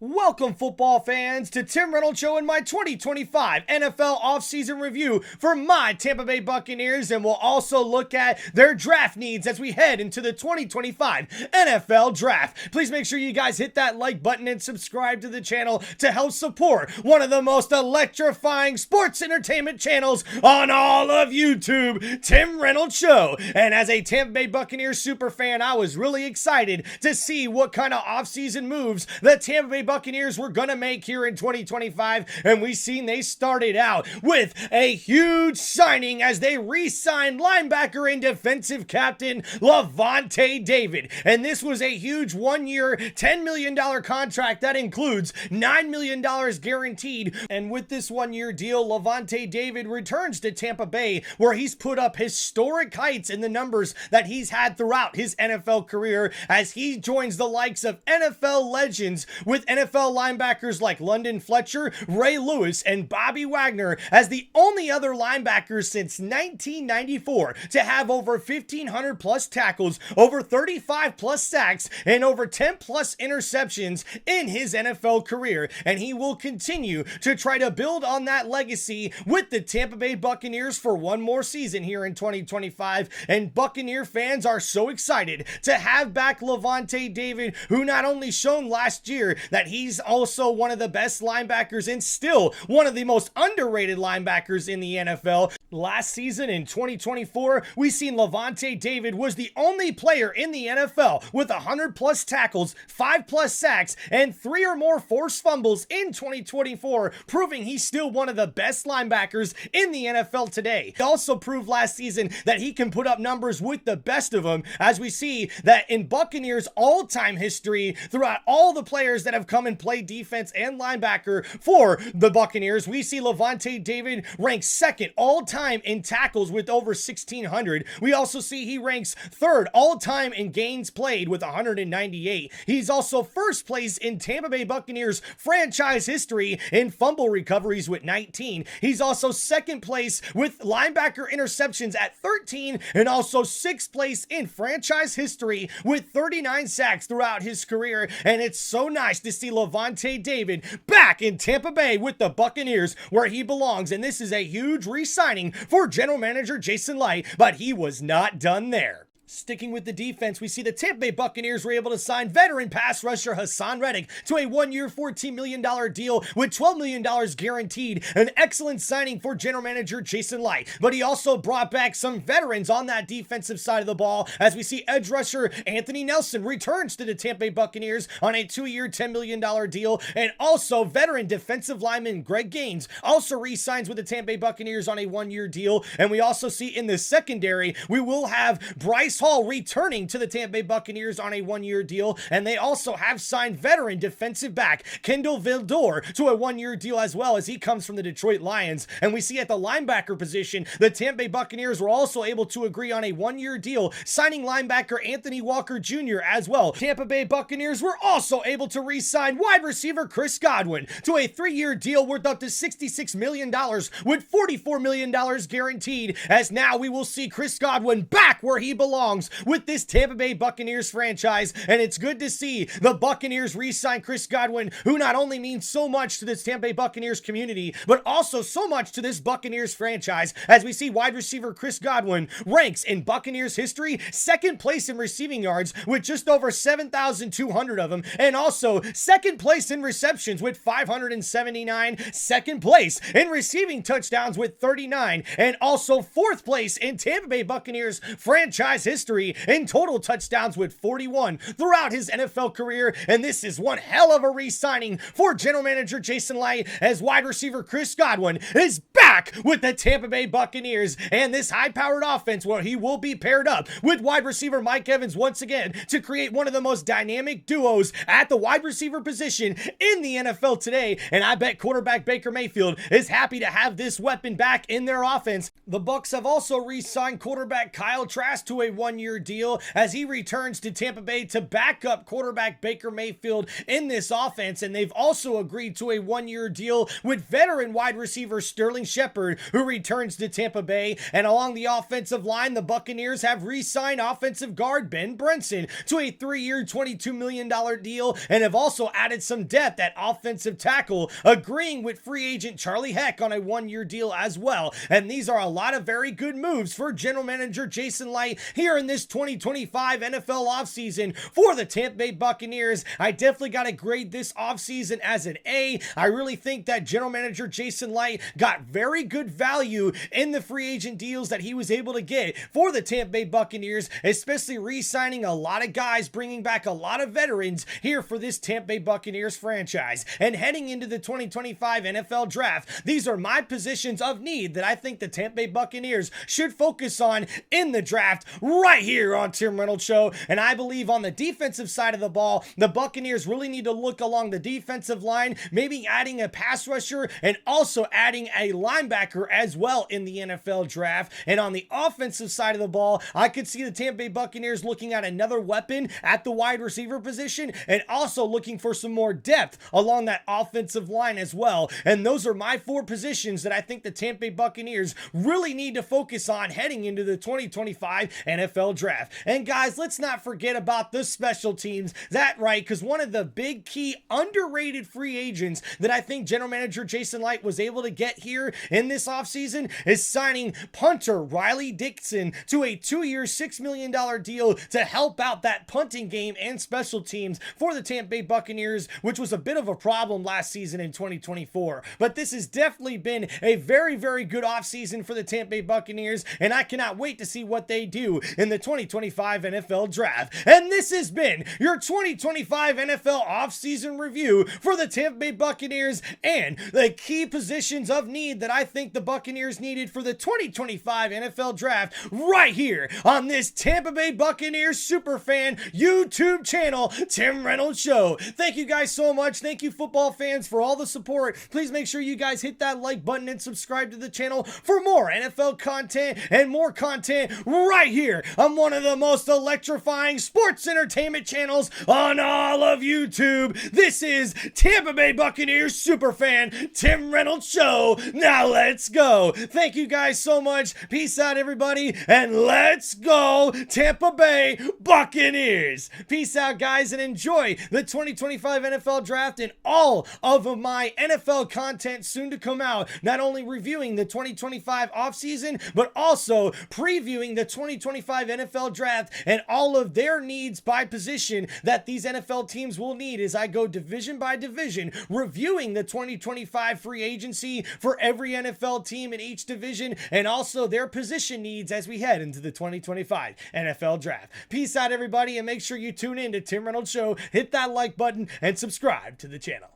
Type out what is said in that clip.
Welcome, football fans, to Tim Reynolds Show and my 2025 NFL offseason review for my Tampa Bay Buccaneers, and we'll also look at their draft needs as we head into the 2025 NFL Draft. Please make sure you guys hit that like button and subscribe to the channel to help support one of the most electrifying sports entertainment channels on all of YouTube, Tim Reynolds Show. And as a Tampa Bay Buccaneers super fan, I was really excited to see what kind of offseason moves the Tampa Bay Buccaneers were gonna make here in 2025, and we seen they started out with a huge signing as they re-signed linebacker and defensive captain Lavonte David, and this was a huge one-year $10 million contract that includes $9 million guaranteed. And with this one-year deal, Lavonte David returns to Tampa Bay, where he's put up historic heights in the numbers that he's had throughout his NFL career, as he joins the likes of NFL legends with NFL linebackers like London Fletcher, Ray Lewis, and Bobby Wagner as the only other linebackers since 1994 to have over 1,500 plus tackles, over 35 plus sacks, and over 10 plus interceptions in his NFL career. And he will continue to try to build on that legacy with the Tampa Bay Buccaneers for one more season here in 2025. And Buccaneer fans are so excited to have back Lavonte David, who not only shown last year that he's also one of the best linebackers and still one of the most underrated linebackers in the NFL. Last season in 2024, we seen Lavonte David was the only player in the NFL with 100 plus tackles, 5 plus sacks, and 3 or more forced fumbles in 2024, proving he's still one of the best linebackers in the NFL today. He also proved last season that he can put up numbers with the best of them, as we see that in Buccaneers all-time history, throughout all the players that have come and played defense and linebacker for the Buccaneers, we see Lavonte David ranks second all-time in tackles with over 1,600. We also see he ranks third all-time in gains played with 198. He's also first place in Tampa Bay Buccaneers franchise history in fumble recoveries with 19. He's also second place with linebacker interceptions at 13, and also sixth place in franchise history with 39 sacks throughout his career. And it's so nice to see Lavonte David back in Tampa Bay with the Buccaneers, where he belongs. And this is a huge re-signing for general manager Jason Licht, but he was not done there. Sticking with the defense, we see the Tampa Bay Buccaneers were able to sign veteran pass rusher Hassan Reddick to a one-year $14 million deal with $12 million guaranteed. An excellent signing for general manager Jason Licht, but he also brought back some veterans on that defensive side of the ball, as we see edge rusher Anthony Nelson returns to the Tampa Bay Buccaneers on a 2-year $10 million deal, and also veteran defensive lineman Greg Gaines also re-signs with the Tampa Bay Buccaneers on a 1-year deal. And we also see in the secondary, we will have Bryce Hall returning to the Tampa Bay Buccaneers on a 1-year deal, and they also have signed veteran defensive back Kendall Vildor to a 1-year deal as well, as he comes from the Detroit Lions. And we see at the linebacker position, the Tampa Bay Buccaneers were also able to agree on a 1-year deal, signing linebacker Anthony Walker Jr. as well. Tampa Bay Buccaneers were also able to re-sign wide receiver Chris Godwin to a 3-year deal worth up to $66 million with $44 million guaranteed, as now we will see Chris Godwin back where he belongs with this Tampa Bay Buccaneers franchise. And it's good to see the Buccaneers re-sign Chris Godwin, who not only means so much to this Tampa Bay Buccaneers community, but also so much to this Buccaneers franchise, as we see wide receiver Chris Godwin ranks in Buccaneers history second place in receiving yards with just over 7,200 of them, and also second place in receptions with 579, second place in receiving touchdowns with 39, and also fourth place in Tampa Bay Buccaneers franchise history in total touchdowns with 41 throughout his NFL career. And this is one hell of a re-signing for general manager Jason Licht, as wide receiver Chris Godwin is back with the Tampa Bay Buccaneers, and this high-powered offense where he will be paired up with wide receiver Mike Evans once again to create one of the most dynamic duos at the wide receiver position in the NFL today. And I bet quarterback Baker Mayfield is happy to have this weapon back in their offense. The Bucs have also re-signed quarterback Kyle Trask to a one-year deal as he returns to Tampa Bay to back up quarterback Baker Mayfield in this offense. And they've also agreed to a one-year deal with veteran wide receiver Sterling Shepard, who returns to Tampa Bay. And along the offensive line, the Buccaneers have re-signed offensive guard Ben Brinson to a 3-year, $22 million deal, and have also added some depth at offensive tackle, agreeing with free agent Charlie Heck on a 1-year deal as well. And these are a lot of very good moves for general manager Jason Licht here in this 2025 NFL offseason for the Tampa Bay Buccaneers. I definitely got to grade this offseason as an A. I really think that general manager Jason Licht got very good value in the free agent deals that he was able to get for the Tampa Bay Buccaneers, especially re-signing a lot of guys, bringing back a lot of veterans here for this Tampa Bay Buccaneers franchise. And heading into the 2025 NFL Draft, these are my positions of need that I think the Tampa Bay Buccaneers should focus on in the draft right here on Tim Reynolds Show. And I believe on the defensive side of the ball, the Buccaneers really need to look along the defensive line, maybe adding a pass rusher and also adding a linebacker as well in the NFL Draft. And on the offensive side of the ball, I could see the Tampa Bay Buccaneers looking at another weapon at the wide receiver position and also looking for some more depth along that offensive line as well. And those are my 4 positions that I think the Tampa Bay Buccaneers really need to focus on heading into the 2025 NFL Draft. And guys, let's not forget about the special teams. That's right, because one of the big key underrated free agents that I think general manager Jason Licht was able to get here in this offseason is signing punter Riley Dixon to a 2-year, $6 million deal to help out that punting game and special teams for the Tampa Bay Buccaneers, which was a bit of a problem last season in 2024. But this has definitely been a very, very good offseason for the Tampa Bay Buccaneers, and I cannot wait to see what they do in the 2025 NFL Draft. And this has been your 2025 NFL offseason review for the Tampa Bay Buccaneers and the key positions of need that I think the Buccaneers needed for the 2025 NFL Draft right here on this Tampa Bay Buccaneers Superfan YouTube channel, Tim Reynolds Show. Thank you guys so much. Thank you, football fans, for all the support. Please make sure you guys hit that like button and subscribe to the channel for more NFL content and more content right here on one of the most electrifying sports entertainment channels on all of YouTube. This is Tampa Bay Buccaneers Superfan Tim Reynolds Show. Now let's go. Thank you guys so much. Peace out, everybody, and let's go Tampa Bay Buccaneers. Peace out, guys, and enjoy the 2025 NFL Draft and all of my NFL content soon to come out. Not only reviewing the 2025 offseason, but also previewing the 2025 NFL Draft and all of their needs by position that these NFL teams will need as I go division by division, reviewing the 2025 free agency for every NFL team in each division and also their position needs as we head into the 2025 NFL Draft. Peace out, everybody, and make sure you tune in to Tim Reynolds Show, hit that like button, and subscribe to the channel.